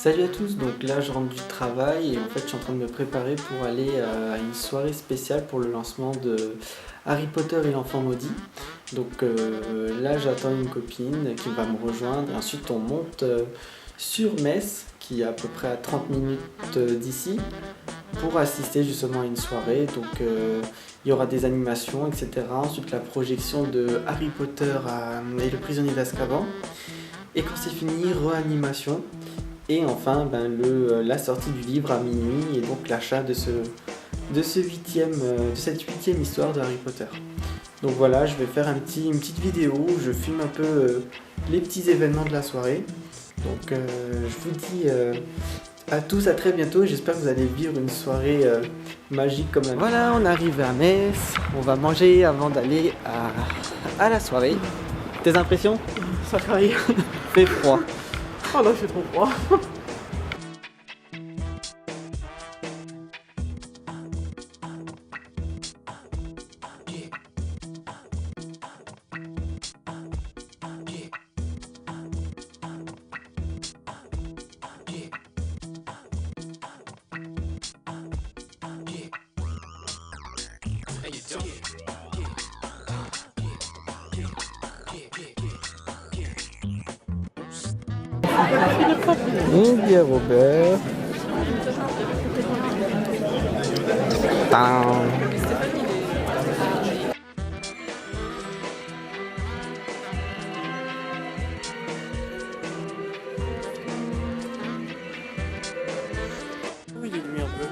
Salut à tous, donc là je rentre du travail et en fait je suis en train de me préparer pour aller à une soirée spéciale pour le lancement de Harry Potter et l'enfant maudit. Donc là j'attends une copine qui va me rejoindre et ensuite on monte sur Metz qui est à peu près à 30 minutes d'ici pour assister justement à une soirée. Donc il y aura des animations etc. Ensuite la projection de Harry Potter et le prisonnier d'Azkaban. Et quand c'est fini, réanimation. Et enfin, la sortie du livre à minuit et donc l'achat de cette huitième histoire de Harry Potter. Donc voilà, je vais faire une petite vidéo où je filme un peu les petits événements de la soirée. Donc je vous dis à tous à très bientôt et j'espère que vous allez vivre une soirée magique comme la. Voilà, on arrive à Metz, on va manger avant d'aller à la soirée. Tes impressions? Ça craille. Fait froid. Oh non, il fait trop froid. Une bière au beurre. Tadam. Oui, il y a une lumière bleue.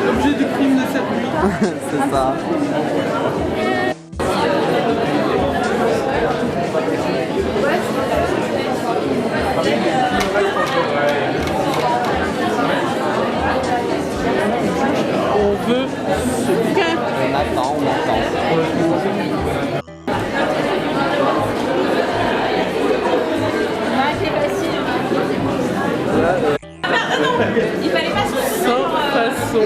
L'objet du crime de cette nuit. C'est ça. On veut ce bouquin. On attend. Il fallait pas se Sans façon.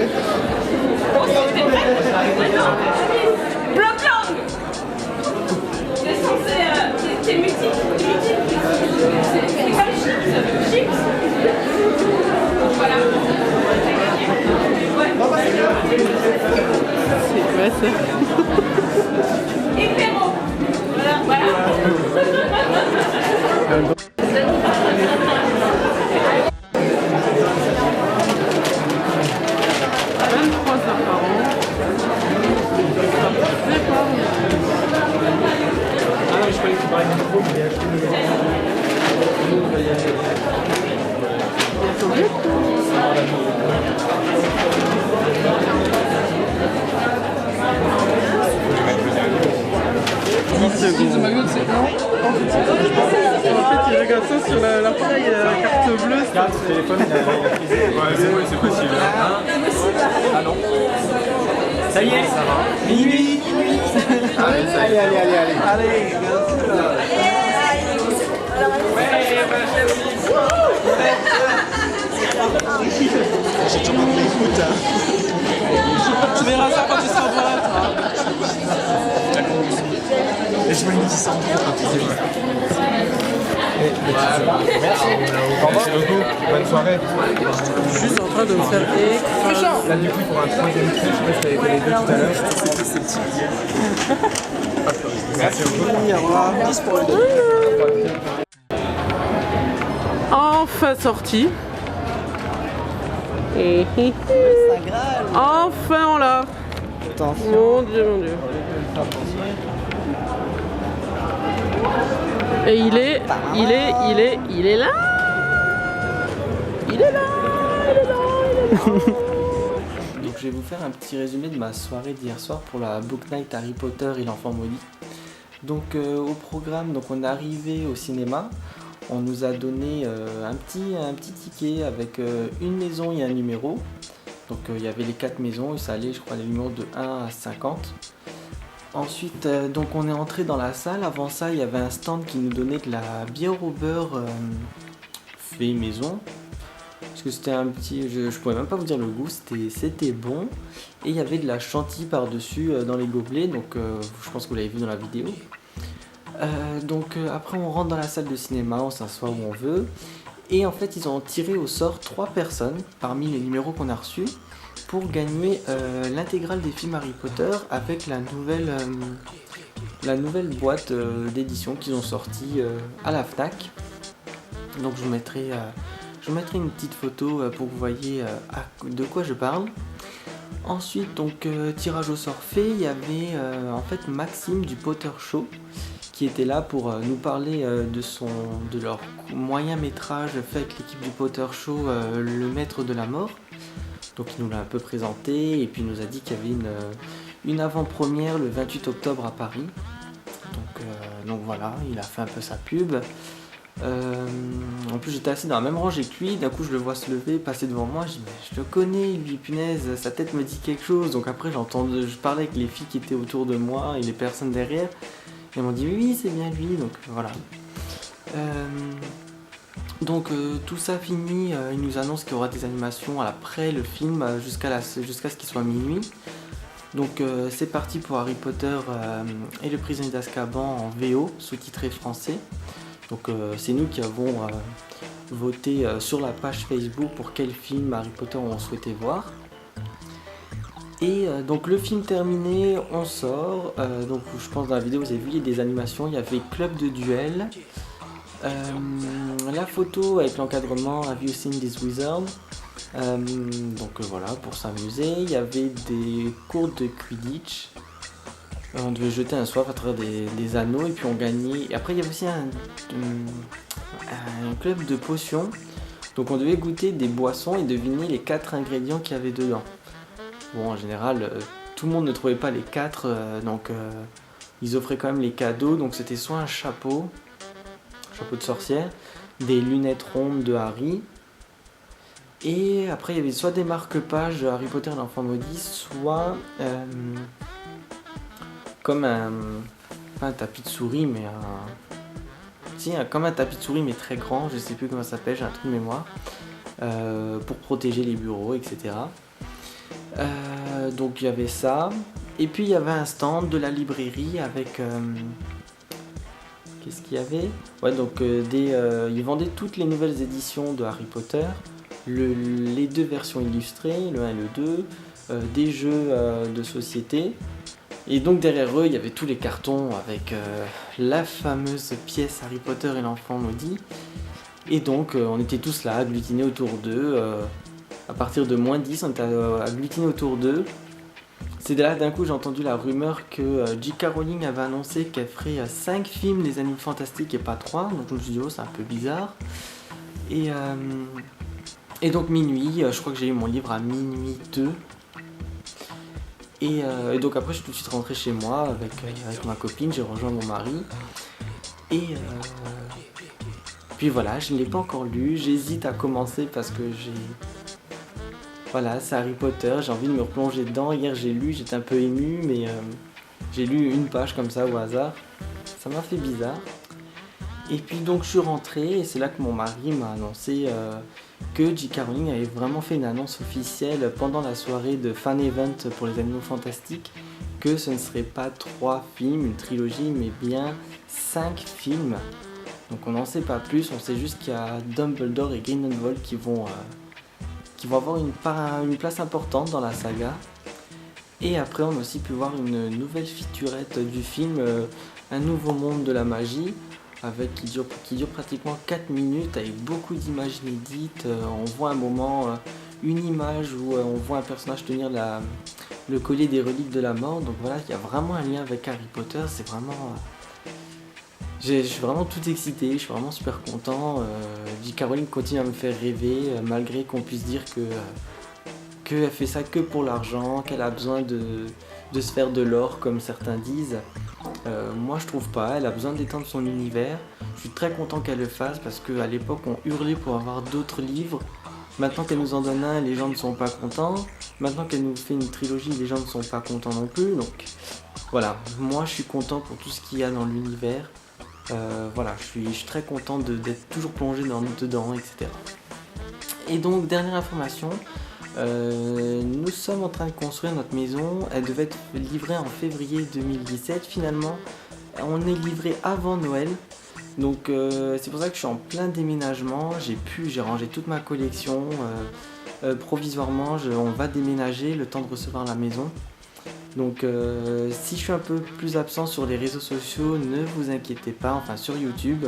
Bloc-langue. T'es censé... T'es multiple. C'est comme chips. Chips. Voilà. C'est quoi ça? Hétéro. Voilà. En fait, il regarde ça sur l'appareil carte bleue. Carte, téléphone, il a pris. Ouais, c'est possible. Ah non. Ça y est, ça va. Minuit. Allez. Allez, J'ai toujours pas pris écoute. Tu verras ça quand tu seras dans la train. Et je vois une qui sent quand tu sais. Merci beaucoup. Bonne soirée. Je suis juste en train de me faire écraser. Là, du coup, pour un troisième trait, je sais pas si t'avais fait les deux tout à l'heure. Merci beaucoup. au revoir. Enfin sorti. Enfin on l'a. Attention. Mon Dieu. Et il est là. Il est là. Donc je vais vous faire un petit résumé de ma soirée d'hier soir pour la Book Night Harry Potter et l'enfant maudit. Donc au programme, donc on est arrivé au cinéma, on nous a donné un petit ticket avec une maison et un numéro. Donc il y avait les 4 maisons et ça allait, je crois, les numéros de 1 à 50. Ensuite, donc on est entré dans la salle. Avant ça, il y avait un stand qui nous donnait de la bière au beurre fait maison. Parce que c'était un petit... Je pourrais même pas vous dire le goût, c'était bon. Et il y avait de la chantilly par-dessus dans les gobelets, donc je pense que vous l'avez vu dans la vidéo. Après on rentre dans la salle de cinéma, on s'assoit où on veut. Et en fait ils ont tiré au sort 3 personnes parmi les numéros qu'on a reçus pour gagner l'intégrale des films Harry Potter avec la nouvelle boîte d'édition qu'ils ont sortie à la Fnac. Donc je vous mettrai une petite photo pour que vous voyez de quoi je parle. Ensuite, donc tirage au sort fait, il y avait en fait Maxime du Potter Show qui était là pour nous parler de leur moyen métrage fait avec l'équipe du Potter Show, Le Maître de la Mort. Donc il nous l'a un peu présenté et puis il nous a dit qu'il y avait une avant-première le 28 octobre à Paris. Donc voilà, il a fait un peu sa pub. En plus j'étais assis dans la même rangée que lui, d'un coup je le vois se lever, passer devant moi, je dis mais je le connais lui, punaise, sa tête me dit quelque chose. Donc après je parlais avec les filles qui étaient autour de moi et les personnes derrière, et elles m'ont dit oui c'est bien lui, donc voilà. Tout ça fini, il nous annonce qu'il y aura des animations après le film jusqu'à ce qu'il soit minuit. Donc c'est parti pour Harry Potter et le prisonnier d'Azkaban en VO, sous-titré français. Donc c'est nous qui avons voté sur la page Facebook pour quel film Harry Potter on souhaitait voir. Et donc le film terminé, on sort. Donc je pense dans la vidéo vous avez vu, il y a des animations, il y avait Club de duel. La photo avec l'encadrement Have you seen this wizard? Voilà, pour s'amuser. Il y avait des cours de Quidditch. On devait jeter un soif à travers des anneaux et puis on gagnait. Et après il y avait aussi un club de potions. Donc on devait goûter des boissons et deviner les 4 ingrédients qu'il y avait dedans. Bon, en général, tout le monde ne trouvait pas les 4, ils offraient quand même les cadeaux. Donc c'était soit un chapeau de sorcière, des lunettes rondes de Harry. Et après il y avait soit des marque-pages de Harry Potter et l'enfant maudit, soit comme pas un tapis de souris mais comme un tapis de souris mais très grand, je sais plus comment ça s'appelle, j'ai un trou de mémoire, pour protéger les bureaux, etc. Donc il y avait ça, et puis il y avait un stand de la librairie avec qu'est-ce qu'il y avait? Ouais, donc ils vendaient toutes les nouvelles éditions de Harry Potter, les 2 versions illustrées, le 1 et le 2, des jeux de société. Et donc derrière eux, il y avait tous les cartons avec la fameuse pièce Harry Potter et l'enfant maudit. Et donc on était tous là, agglutinés autour d'eux. À partir de -10, on était agglutinés autour d'eux. C'est là d'un coup j'ai entendu la rumeur que J.K. Rowling avait annoncé qu'elle ferait 5 films des Animaux Fantastiques et pas 3. Donc je me suis dit oh c'est un peu bizarre. Et donc minuit, je crois que j'ai eu mon livre à minuit 2. Et donc après je suis tout de suite rentré chez moi avec ma copine, j'ai rejoint mon mari. Et puis voilà, je ne l'ai pas encore lu, j'hésite à commencer parce que voilà, c'est Harry Potter, j'ai envie de me replonger dedans. Hier j'ai lu, j'étais un peu ému, mais j'ai lu une page comme ça au hasard. Ça m'a fait bizarre. Et puis donc je suis rentré et c'est là que mon mari m'a annoncé que J.K. Rowling avait vraiment fait une annonce officielle pendant la soirée de fan event pour les Animaux Fantastiques, que ce ne serait pas 3 films, une trilogie, mais bien 5 films. Donc on n'en sait pas plus, on sait juste qu'il y a Dumbledore et Grindelwald qui vont avoir une place importante dans la saga. Et après on a aussi pu voir une nouvelle featurette du film, Un nouveau monde de la magie, qui dure pratiquement 4 minutes avec beaucoup d'images inédites. On voit un moment, une image où on voit un personnage tenir le collier des reliques de la mort. Donc voilà, il y a vraiment un lien avec Harry Potter, c'est vraiment... Je suis vraiment tout excité, je suis vraiment super content. J.K. Rowling continue à me faire rêver, malgré qu'on puisse dire qu'elle fait ça que pour l'argent, qu'elle a besoin de se faire de l'or comme certains disent. Moi je trouve pas, elle a besoin d'étendre son univers. Je suis très content qu'elle le fasse parce qu'à l'époque on hurlait pour avoir d'autres livres Maintenant qu'elle nous en donne un, les gens ne sont pas contents. Maintenant qu'elle nous fait une trilogie, les gens ne sont pas contents non plus. Donc voilà, moi je suis content pour tout ce qu'il y a dans l'univers. Voilà, je suis très content d'être toujours plongé dedans, etc. Et donc, dernière information, nous sommes en train de construire notre maison. Elle devait être livrée en février 2017. Finalement, on est livré avant Noël. Donc c'est pour ça que je suis en plein déménagement. J'ai rangé toute ma collection. Provisoirement, on va déménager le temps de recevoir la maison. Donc si je suis un peu plus absent sur les réseaux sociaux, ne vous inquiétez pas, enfin sur YouTube,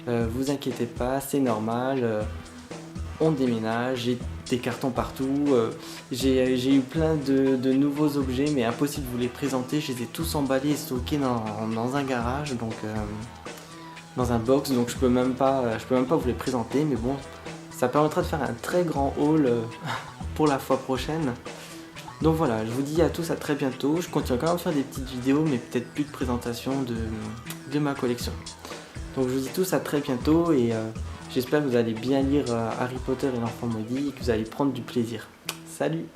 vous inquiétez pas, c'est normal, on déménage, j'ai des cartons partout, j'ai eu plein de nouveaux objets mais impossible de vous les présenter, je les ai tous emballés et stockés dans un garage, donc dans un box, donc je peux même pas vous les présenter, mais bon, ça permettra de faire un très grand haul pour la fois prochaine. Donc voilà, je vous dis à tous à très bientôt. Je continue quand même à faire des petites vidéos, mais peut-être plus de présentation de ma collection. Donc je vous dis tous à très bientôt et j'espère que vous allez bien lire Harry Potter et l'enfant maudit et que vous allez prendre du plaisir. Salut!